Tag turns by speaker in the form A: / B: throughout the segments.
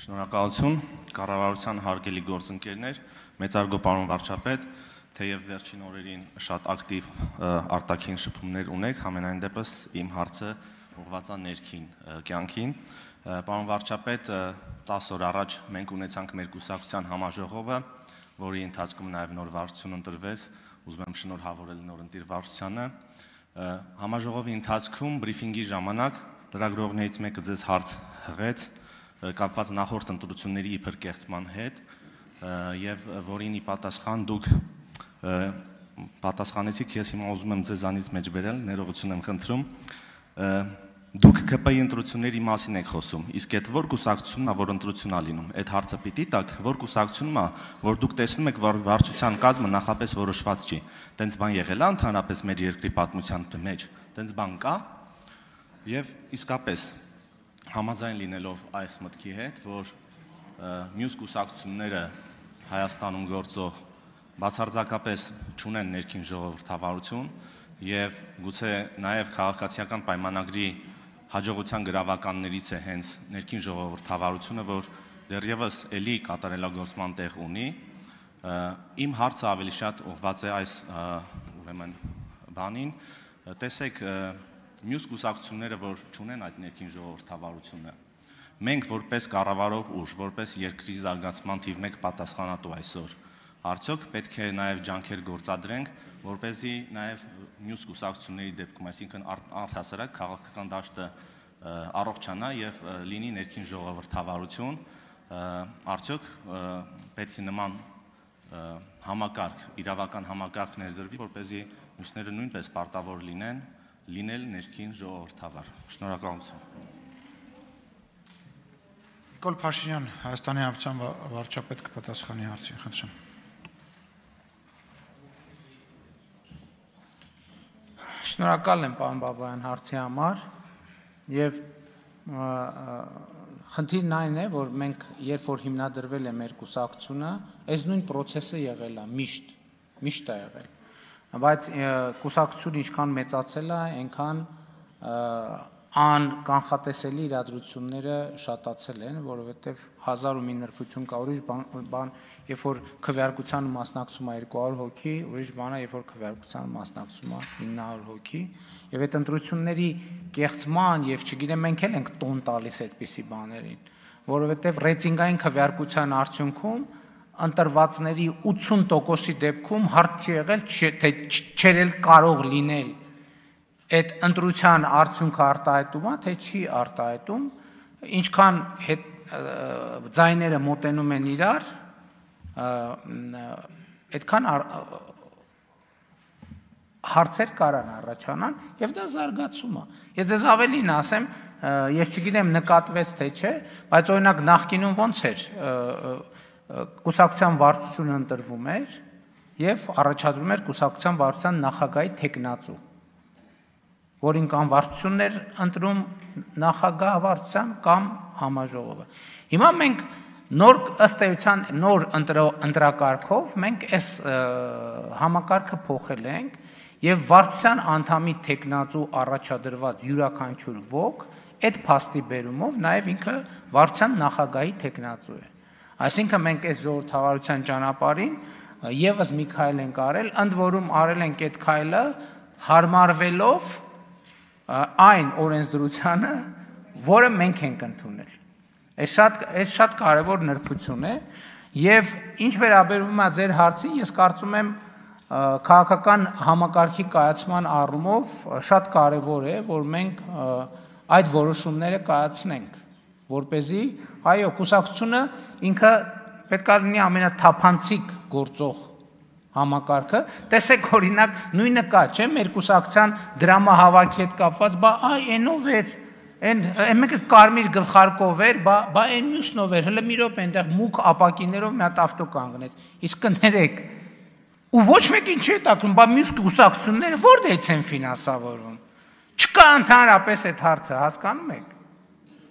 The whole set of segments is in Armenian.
A: Շնորհակալություն, կառավարության հարգելի գործընկերներ, մեծարգո պարոն վարչապետ, թեև վերջին օրերին շատ ակտիվ արտաքին շփումներ ունեք, համենայն դեպս իմ հարցը ուղղված է ներքին կյանքին։ Պարոն վարչապետ, 10 օր առաջ մենք ունեցանք մեր կուսակցության համաժողովը, որի ընթացքում նաև նոր վարչություն ընտրվեց, ուզում եմ շնորհավորել նոր ընտիր վարչությանը։ Համաժողովի ընթացքում բրիֆինգի ժամանակ լրագրողներից մեկը ձեզ հարց հղեց կապված նախորդ ընտրությունների իբր կեղծման հետ եւ որին ի պատասխան դուք պատասխանեցիք, ես հիմա ուզում եմ ձեզանից մեջ բերել, ներողություն եմ խնդրում, դուք ԿՊ-ի ընտրությունների մասին եք խոսում, իսկ այդ որ կուսակցությունն է, որ ընտրությունն է լինում, այդ հարցը պիտի տաք, որ կուսակցությունն է, որ դուք տեսնում եք, որ վարչության կազմը նախապես որոշված չի, տենց բան եղել է ընդհանրապես մեր երկրի պատմության մեջ, տենց բան կա եւ իսկապես համաձայն լինելով այս մտքի հետ, որ մյուս կուսակցությունները Հայաստանում գործող բացարձակապես չունեն ներքին ժողովրդավարություն եւ գուցե նաեւ քաղաքացիական պայմանագրի հաջողության գրավականներից է հենց ներքին ժողովրդավարությունը, որ դեռևս էլի կատարելագործման տեղ ունի, իմ հարցը ավելի շատ ուղղված է այս ուրեմն բանին, տեսեք մյուս կուսակցությունները, որ չունեն այդ ներքին ժողովրդավարությունը, մենք որպես կառավարող ուժ, որպես երկրի զարգացման թիվ 1 պատասխանատու այսօր, արդյոք պետք է նաև ջանքեր գործադրենք, որպեսզի նաև մյուս կուսակցությունների դեպքում, այսինքն առհասարակ քաղաքական դաշտը առողջանա եւ լինի ներքին ժողովրդավարություն, արդյոք պետք է նման համակարգ, իրավական համակարգ ներդրվի, որպեսզի մյուսները նույնպես պարտավոր լինել ներքին ժողովրդավար։ Շնորհակալություն։
B: Նիկոլ Փաշինյան, Հայաստանի Հանրապետության վարչապետ կպատասխանի հարցին, խնդրեմ։
C: Շնորհակալ եմ պարոն Բաբայան հարցի համար եւ խնդիրն այն է, որ մենք երբ որ հիմնադրվել է մեր կուսակցությունը, այս նույն process-ը եղել է միշտ է եղել։ Բայց կուսակցությունը ինչքան մեծացել է, այնքան անկանխատեսելի իրադրությունները շատացել են, որովհետև 1000 ու մի նրբություն կա, ուրիշ բան, երբ որ քվեարկությանը մասնակցում է 200 հոգի, ուրիշ բան է, երբ որ քվեարկությանը մասնակցում է 900 հոգի, եւ այդ ընտրությունների կեղծման եւ չգիտեմ մենք էլ ենք տոն տալիս այդպիսի բաներին, որովհետև ռեյտինգային քվեարկության արդյունքում ընտրվածների 80%-ի դեպքում հարց չի եղել, թե չէր էլ կարող լինել այդ ընտրության արդյունքը արտահայտումա, թե չի արտահայտում, ինչքան ձայները մոտենում են իրար, այդքան հարցեր կարան առաջանան եւ դա զարգացում է։ Ես ձեզ ավելին ասեմ, ես չգիտեմ նկատվեց թե չէ, բայց օրինակ նախկինում ոնց էր կուսակցության վարչությունը ընտրվում էր եւ առաջադրում էր կուսակցության վարչության նախագահի թեկնածու, որին կամ վարչությունն էր ընտրում նախագահ վարչության կամ համաժողովը։ Հիմա մենք ըստ էության նոր ընտրակարգով մենք այս համակարգը փոխել ենք եւ վարչության անդամի թեկնածու առաջադրված յուրաքանչյուր ոք այդ փաստի բերումով նաեւ ինքը վարչության նախագահի թեկնածու է։ Այսինքն մենք այս ժողովրդավարության ճանապարհին եւս մի քայլ ենք արել, ընդ որում արել ենք այդ քայլը հարմարվելով այն օրենսդրությանը, որը մենք ենք ընդունել։ Այս շատ կարևոր նրբություն է եւ ինչ վերաբերվում է ձեր հարցին, ես կարծում եմ քաղաքական համակարգի կայացման առումով շատ կարևոր է, որ մենք այդ որոշումները կայացնենք, որպեսզի այո, կուսակցությունը ինքը պետք է լինի ամենաթափանցիկ գործող համակարգը, տեսեք օրինակ նույնը կա, չէ՞, մեր կուսակցության դրամահավաքի հետ կապված, բա այնով էր, այն մեկը կարմիր գլխարկով էր, բա այն մյուսնով էր, հələ մի րոպե այնտեղ մուկ ապակիներով մի հատ ավտո կանգնեց։ Իսկ կներեք, ու ոչ մեկին չի հետաքրքրում, բա մյուս կուսակցությունները որտեղից են ֆինանսավորվում։ Չկա ընդհանրապես այդ հարցը, հասկանում եք։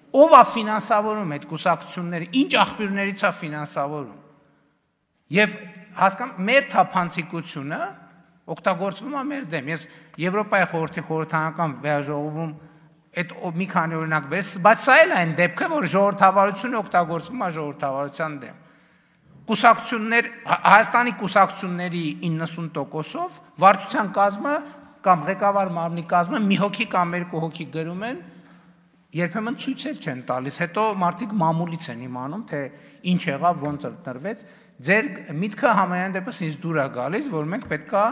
C: Ով է ֆինանսավորում այդ կուսակցությունները, ինչ աղբյուրներից է ֆինանսավորում։ Եվ հասկանում մեր թափանցիկությունը օգտագործվում է մեր դեմ։ Ես Եվրոպայի խորհրդի խորհրդանական վեաժողովում Այդ մի քանի օրինակ բերես, բայց սա էլ այն դեպքը, որ ժողովրդավարությունը օգտագործվում է ժողովրդավարության դեմ։ Կուսակցություններ, Հայաստանի կուսակցությունների 90%-ով վարչության կազմը կամ ղեկավար մարմնի կազմը մի հոգի կամ երկու հոգի գրում են, երբեմն ցույցեր չեն տալիս, հետո մարդիկ մամուլից են իմանում, թե ինչ եղավ, ոնց ընտրվեց։ Ձեր միտքը համենայն դեպս ինձ դուր է գալիս, որ մենք պետքա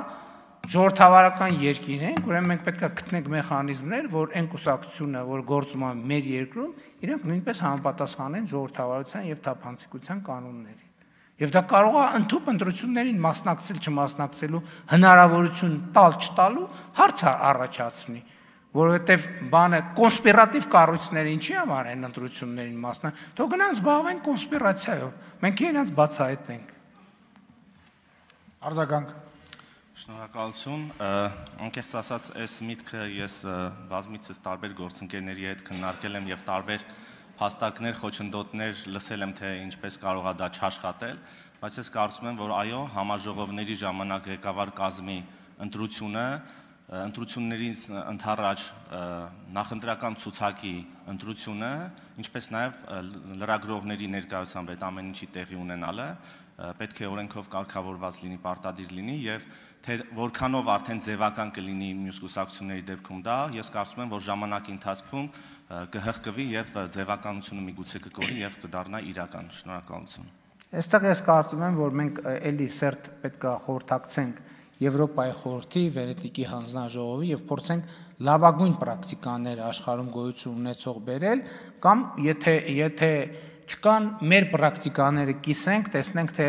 C: ժողովրդավարական երկիր ենք, ուրեմն մենք պետք է գտնենք մեխանիզմներ, որ այն կուսակցությունը, որ գործում է մեր երկրում, իրենք նույնպես համապատասխանեն ժողովրդավարության եւ թափանցիկության կանոններին։ Եվ դա կարող է ընդհանուր ընտրություններին մասնակցել չմասնակցելու հնարավորություն տալ չտալու հարց առաջացնի, որովհետեւ բանը կոնսպիրատիվ կառույցները ինչի համար են ընտրություններին մասնակցում, թող գնան զբաղվեն կոնսպիրացիայով, մենք իրենց բացահայտենք։
B: Արձագանք։
A: Շնորհակալություն, անկեղծ ասած, այս միտքը ես բազմիցս տարբեր գործընկերների հետ քննարկել եմ եւ տարբեր փաստարկներ, խոչընդոտներ լսել եմ, թե ինչպես կարող է դա չաշխատել, բայց ես կարծում եմ, որ այո, համաժողովների ժամանակ ղեկավար կազմի ընտրությունը, ընտրություններից ընդառաջ նախընտրական ցուցակի ընտրությունը, ինչպես նաեւ լրագրողների ներկայությամբ այդ ամեն ինչի տեղի ունենալը պետք է օրենքով կարգավորված լինի, պարտադիր լինի եւ թե որքանով արդեն ձևական կլինի մյուս կուսակցությունների դեպքում դա, ես կարծում եմ, որ ժամանակի ընթացքում կհղկվի եւ ձևականությունը միգուցե կկորի եւ կդառնա իրական։ Շնորհակալություն։
C: Այստեղ ես կարծում եմ, որ մենք էլի սերտ պետք է խորհրդակցենք Եվրոպայի խորհրդի, Վենետիկի հանձնաժողովի եւ փորձենք լավագույն պրակտիկաներ աշխարհում գոյություն ունեցող բերել, կամ եթե չկան մեր պրակտիկաները կիսենք, տեսնենք թե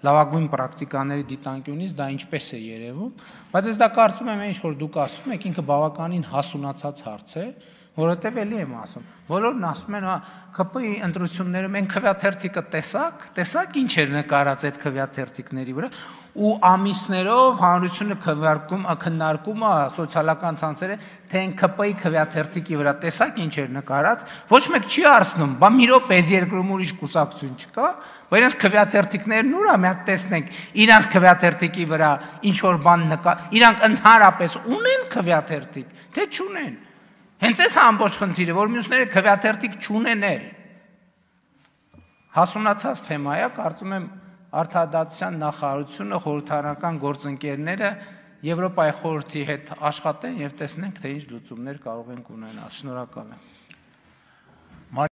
C: լավագույն պրակտիկաների դիտանկյունից դա ինչպես է երևում, բայց ես դա կարծում եմ ինչ որ դուք ասում եք, ինքը բավականին հասունացած հարց է, որովհետև էլի եմ ասում, բոլորն ասում են, ՀՊ-ի ընտրություններում են քվեաթերթիկը տեսակ ինչ էր նկարած այդ քվեաթերթիկների վրա, ու ամիսներով հանրությունը քննարկում է սոցիալական ցանցերը, թե այն ՀՊ-ի քվեաթերթիկի վրա տեսակ ինչ էր նկարած, ոչ մեկ չի հարցնում, բա մի րոպե այս երկրում ուրիշ կուսակցություն չկա, բայց իրենց քվեաթերթիկներն ուր է, մի հատ տեսնենք, իրանց քվեաթերթիկի վրա ինչ որ բան իրանք ընդհանրապես ունեն քվեաթերթիկ, թե չունեն։ Հենց այս ամբողջ խնդիրը, որ մյուսները քվեաթերթիկ չունեն էլ։ Հասունացած թեմա է, կարծում եմ Արդարադատության նախարարությունը, խորհրդարանական գործընկերները Եվրոպայի խորհրդի հետ աշխատեն եւ տեսնենք, թե ինչ լուծումներ կարող ենք ունենալ։ Շնորհակալ եմ։